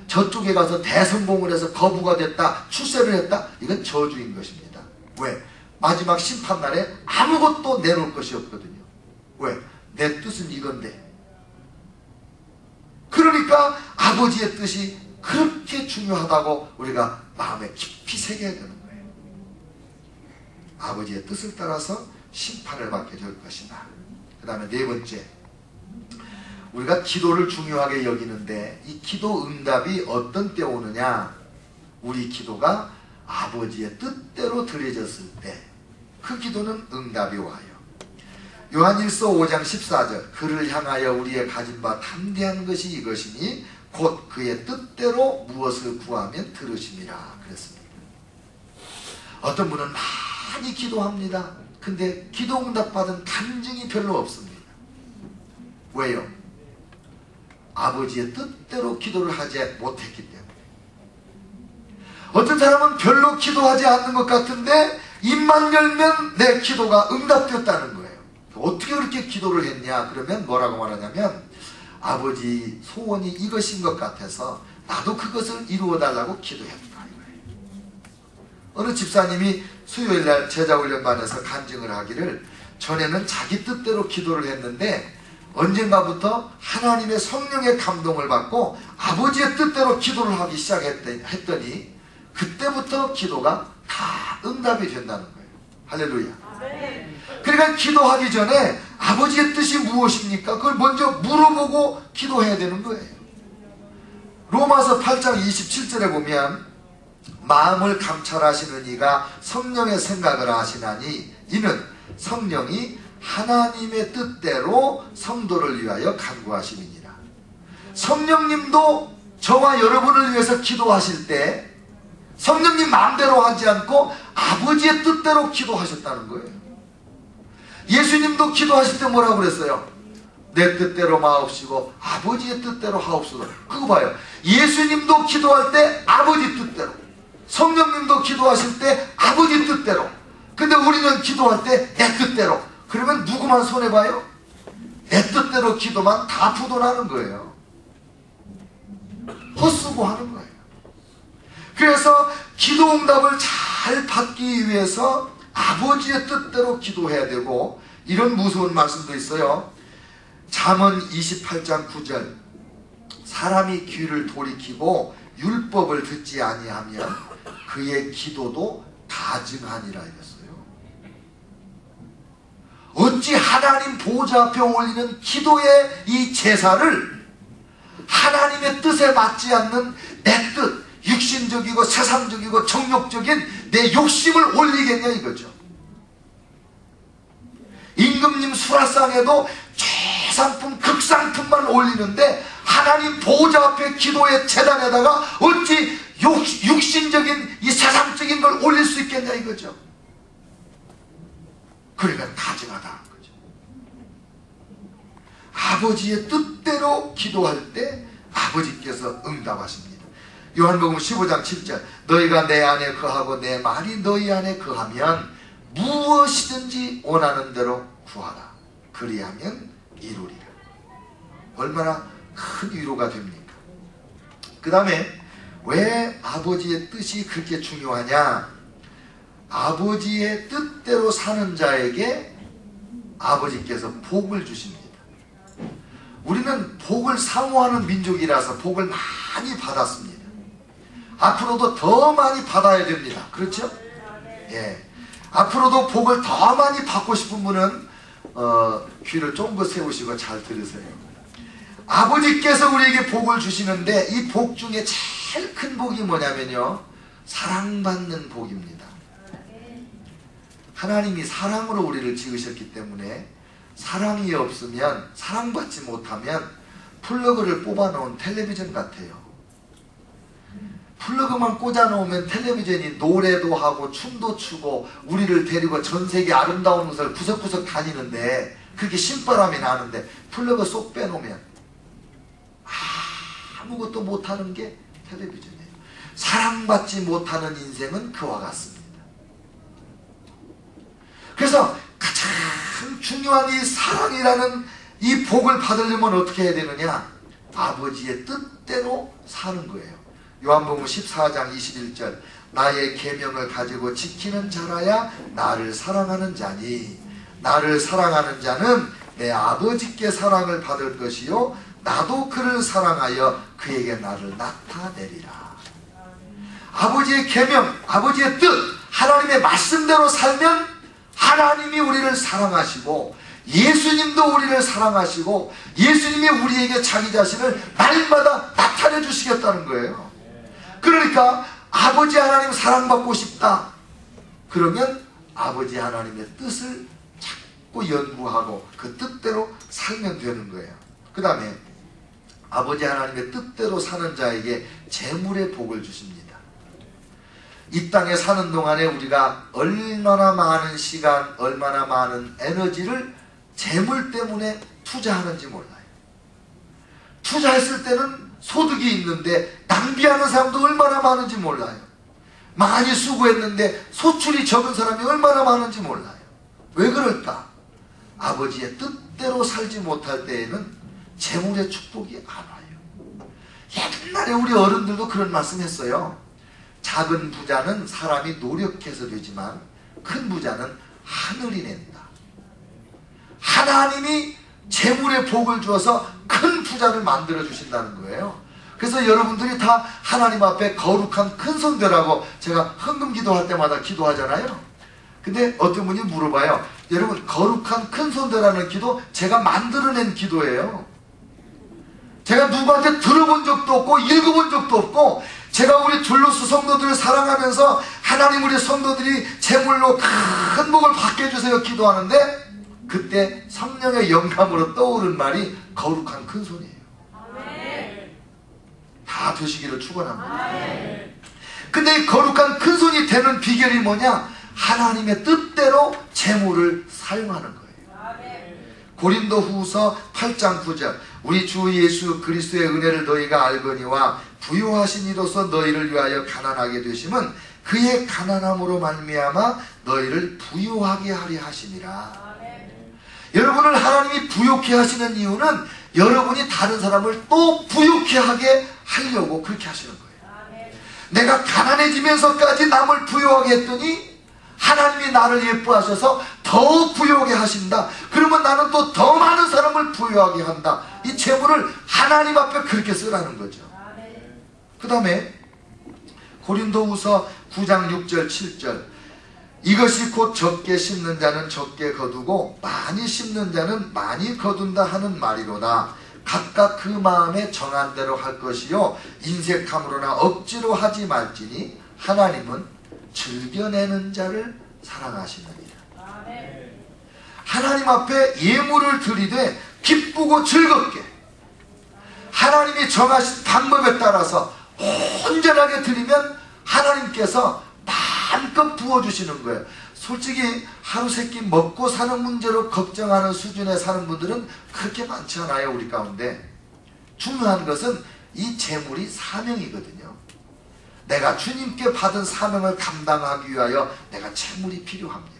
저쪽에 가서 대성공을 해서 거부가 됐다, 출세를 했다, 이건 저주인 것입니다. 왜? 마지막 심판날에 아무것도 내놓을 것이 없거든요. 왜? 내 뜻은 이건데. 그러니까 아버지의 뜻이 그렇게 중요하다고 우리가 마음에 깊이 새겨야 되는 거예요. 아버지의 뜻을 따라서 심판을 받게 될 것이다. 그 다음에 네 번째, 우리가 기도를 중요하게 여기는데 이 기도 응답이 어떤 때 오느냐? 우리 기도가 아버지의 뜻대로 드려졌을 때 그 기도는 응답이 와요. 요한일서 5장 14절, 그를 향하여 우리의 가진 바 담대한 것이 이것이니 곧 그의 뜻대로 무엇을 구하면 들으심이라 그랬습니다. 어떤 분은 많이 기도합니다. 근데 기도 응답 받은 간증이 별로 없습니다. 왜요? 아버지의 뜻대로 기도를 하지 못했기 때문에. 어떤 사람은 별로 기도하지 않는 것 같은데 입만 열면 내 기도가 응답되었다는 거예요. 어떻게 그렇게 기도를 했냐? 그러면 뭐라고 말하냐면 아버지 소원이 이것인 것 같아서 나도 그것을 이루어달라고 기도했다 이거예요. 어느 집사님이 수요일날 제자훈련반에서 간증을 하기를, 전에는 자기 뜻대로 기도를 했는데 언젠가부터 하나님의 성령의 감동을 받고 아버지의 뜻대로 기도를 하기 시작했더니 그때부터 기도가 다 응답이 된다는 거예요. 할렐루야. 그러니까 기도하기 전에 아버지의 뜻이 무엇입니까? 그걸 먼저 물어보고 기도해야 되는 거예요. 로마서 8장 27절에 보면 마음을 감찰하시는 이가 성령의 생각을 아시나니 이는 성령이 하나님의 뜻대로 성도를 위하여 간구하심이니라. 성령님도 저와 여러분을 위해서 기도하실 때 성령님 마음대로 하지 않고 아버지의 뜻대로 기도하셨다는 거예요. 예수님도 기도하실 때 뭐라고 그랬어요? 내 뜻대로 마옵시고 아버지의 뜻대로 하옵소서. 그거 봐요. 예수님도 기도할 때 아버지 뜻대로, 성령님도 기도하실 때 아버지 뜻대로. 근데 우리는 기도할 때 내 뜻대로. 그러면 누구만 손해봐요? 내 뜻대로 기도만 다 부도나는 거예요. 헛수고 하는 거예요. 그래서 기도 응답을 잘 받기 위해서 아버지의 뜻대로 기도해야 되고, 이런 무서운 말씀도 있어요. 잠언 28장 9절, 사람이 귀를 돌이키고 율법을 듣지 아니하면 그의 기도도 가증하니라 이랬어요. 어찌 하나님 보좌 앞에 올리는 기도의 이 제사를 하나님의 뜻에 맞지 않는 내 뜻, 육신적이고 세상적이고 정욕적인 내 욕심을 올리겠냐 이거죠. 임금님 수라상에도 최상품 극상품만 올리는데 하나님 보좌 앞에 기도의 제단에다가 어찌 육신적인 이 세상적인 걸 올릴 수 있겠냐 이거죠. 그러니까 가증하다는 거죠. 아버지의 뜻대로 기도할 때 아버지께서 응답하십니다. 요한복음 15장 7절, 너희가 내 안에 거하고 내 말이 너희 안에 거하면 무엇이든지 원하는 대로 구하라. 그리하면 이루리라. 얼마나 큰 위로가 됩니까? 그 다음에 왜 아버지의 뜻이 그렇게 중요하냐? 아버지의 뜻대로 사는 자에게 아버지께서 복을 주십니다. 우리는 복을 사모하는 민족이라서 복을 많이 받았습니다. 앞으로도 더 많이 받아야 됩니다. 그렇죠? 예. 앞으로도 복을 더 많이 받고 싶은 분은 귀를 쫑긋 세우시고 잘 들으세요. 아버지께서 우리에게 복을 주시는데 이 복 중에 제일 큰 복이 뭐냐면요, 사랑받는 복입니다. 하나님이 사랑으로 우리를 지으셨기 때문에 사랑이 없으면, 사랑받지 못하면 플러그를 뽑아놓은 텔레비전 같아요. 플러그만 꽂아놓으면 텔레비전이 노래도 하고 춤도 추고 우리를 데리고 전세계 아름다운 곳을 구석구석 다니는데, 그렇게 신바람이 나는데 플러그 쏙 빼놓으면 아무것도 못하는 게 텔레비전이에요. 사랑받지 못하는 인생은 그와 같습니다. 그래서 가장 중요한 이 사랑이라는 이 복을 받으려면 어떻게 해야 되느냐? 아버지의 뜻대로 사는 거예요. 요한복음 14장 21절 나의 계명을 가지고 지키는 자라야 나를 사랑하는 자니 나를 사랑하는 자는 내 아버지께 사랑을 받을 것이요 나도 그를 사랑하여 그에게 나를 나타내리라. 아버지의 계명, 아버지의 뜻, 하나님의 말씀대로 살면 하나님이 우리를 사랑하시고 예수님도 우리를 사랑하시고 예수님이 우리에게 자기 자신을 날마다 나타내 주시겠다는 거예요. 그러니까 아버지 하나님 사랑받고 싶다. 그러면 아버지 하나님의 뜻을 자꾸 연구하고 그 뜻대로 살면 되는 거예요. 그 다음에 아버지 하나님의 뜻대로 사는 자에게 재물의 복을 주십니다. 이 땅에 사는 동안에 우리가 얼마나 많은 시간, 얼마나 많은 에너지를 재물 때문에 투자하는지 몰라요. 투자했을 때는 소득이 있는데 낭비하는 사람도 얼마나 많은지 몰라요. 많이 수고했는데 소출이 적은 사람이 얼마나 많은지 몰라요. 왜 그럴까? 아버지의 뜻대로 살지 못할 때에는 재물의 축복이 안 와요. 옛날에 우리 어른들도 그런 말씀 했어요. 작은 부자는 사람이 노력해서 되지만 큰 부자는 하늘이 낸다. 하나님이 재물의 복을 주어서 큰 부자를 만들어 주신다는 거예요. 그래서 여러분들이 다 하나님 앞에 거룩한 큰 손되라고 제가 헌금 기도할 때마다 기도하잖아요. 근데 어떤 분이 물어봐요. 여러분 거룩한 큰 손되라는 기도 제가 만들어낸 기도예요. 제가 누구한테 들어본 적도 없고 읽어본 적도 없고 제가 우리 둘로스 성도들을 사랑하면서 하나님 우리 성도들이 재물로 큰 복을 받게 해주세요 기도하는데 그때 성령의 영감으로 떠오른 말이 거룩한 큰 손이에요. 다 되시기를 축원합니다. 근데 이 거룩한 큰 손이 되는 비결이 뭐냐? 하나님의 뜻대로 재물을 사용하는 거예요. 고린도 후서 8장 9절 우리 주 예수 그리스도의 은혜를 너희가 알거니와 부요하신 이로서 너희를 위하여 가난하게 되심은 그의 가난함으로 말미암아 너희를 부요하게 하려 하심이라. 여러분을 하나님이 부요케 하시는 이유는 여러분이 다른 사람을 또 부요케 하게 하려고 그렇게 하시는 거예요. 내가 가난해지면서까지 남을 부요하게 했더니 하나님이 나를 예뻐하셔서 더 부요하게 하신다. 그러면 나는 또 더 많은 사람을 부요하게 한다. 이 재물을 하나님 앞에 그렇게 쓰라는 거죠. 그 다음에 고린도후서 9장 6절 7절 이것이 곧 적게 심는 자는 적게 거두고 많이 심는 자는 많이 거둔다 하는 말이로다. 각각 그 마음에 정한 대로 할 것이요 인색함으로나 억지로 하지 말지니 하나님은 즐겨내는 자를 사랑하시느니라. 하나님 앞에 예물을 드리되 기쁘고 즐겁게 하나님이 정하신 방법에 따라서 온전하게 드리면 하나님께서 마음껏 부어주시는 거예요. 솔직히 하루 세끼 먹고 사는 문제로 걱정하는 수준에 사는 분들은 그렇게 많지 않아요. 우리 가운데 중요한 것은 이 재물이 사명이거든요. 내가 주님께 받은 사명을 감당하기 위하여 내가 재물이 필요합니다.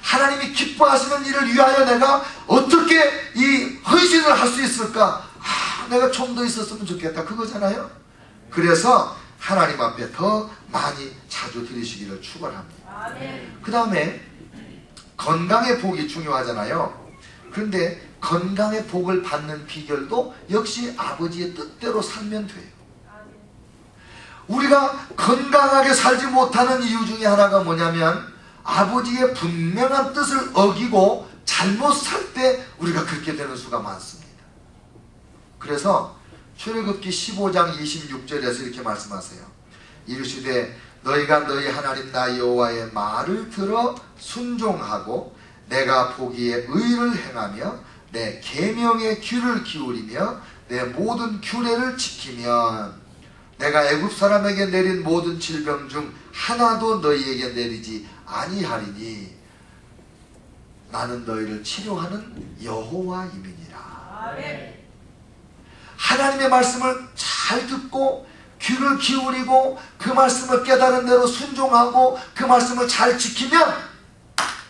하나님이 기뻐하시는 일을 위하여 내가 어떻게 이 헌신을 할 수 있을까? 내가 좀 더 있었으면 좋겠다 그거잖아요. 그래서 하나님 앞에 더 많이 자주 드리시기를 축원합니다. 그 다음에 건강의 복이 중요하잖아요. 그런데 건강의 복을 받는 비결도 역시 아버지의 뜻대로 살면 돼요. 우리가 건강하게 살지 못하는 이유 중에 하나가 뭐냐면 아버지의 분명한 뜻을 어기고 잘못 살 때 우리가 그렇게 되는 수가 많습니다. 그래서 출애굽기 15장 26절에서 이렇게 말씀하세요. 이르시되 너희가 너희 하나님 나 여호와의 말을 들어 순종하고 내가 보기에 의를 행하며 내 계명에 귀를 기울이며 내 모든 규례를 지키면 내가 애굽 사람에게 내린 모든 질병 중 하나도 너희에게 내리지 아니하리니 나는 너희를 치료하는 여호와임이니라. 하나님의 말씀을 잘 듣고 귀를 기울이고 그 말씀을 깨달은 대로 순종하고 그 말씀을 잘 지키면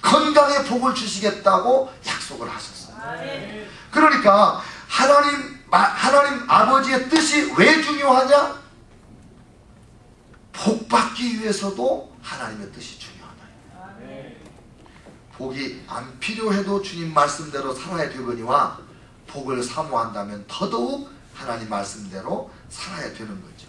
건강의 복을 주시겠다고 약속을 하셨어요. 그러니까 하나님 하나님 아버지의 뜻이 왜 중요하냐? 복 받기 위해서도 하나님의 뜻이 중요하다. 복이 안 필요해도 주님 말씀대로 살아야 되거니와 복을 사모한다면 더더욱 하나님 말씀대로 살아야 되는 거죠.